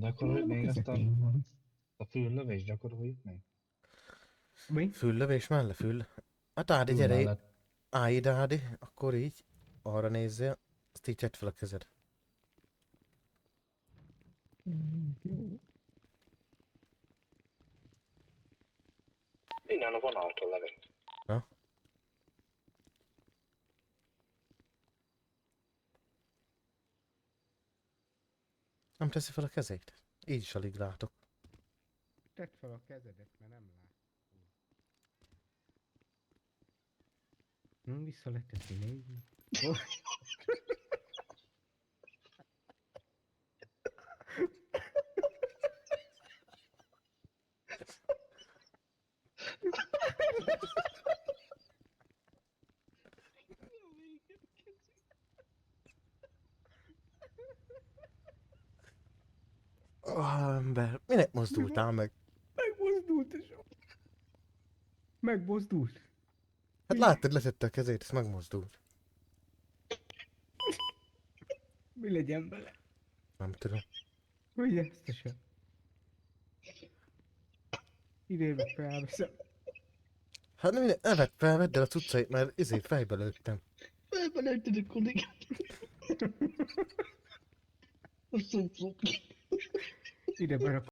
Gyakoroljuk még azt a füllövést gyakoroljuk még. Mi? Füllövés mellett füll. Hát Ádi, gyere, Mellett. állj ide, Ádi, akkor így, arra nézzél, azt így tedd fel a kezed. Innen a vonaltól levett. Na? Nem teszi fel a kezét? Így is alig látok. Tedd fel a kezedet, mert nem lát. Vissza leteszi, nézni. Ember, minek mozdultál meg? Megmozdult, és... Megmozdult. Hát láttad, letette a kezét, és megmozdult. Mi legyen vele? Nem tudom. Hogy ezt a sem? Idébe felveszem. Hát ne vedd fel, vedd el a cuccait, mert fejbe lőttem. Felfelejted a kollégát. A szó. Ide berak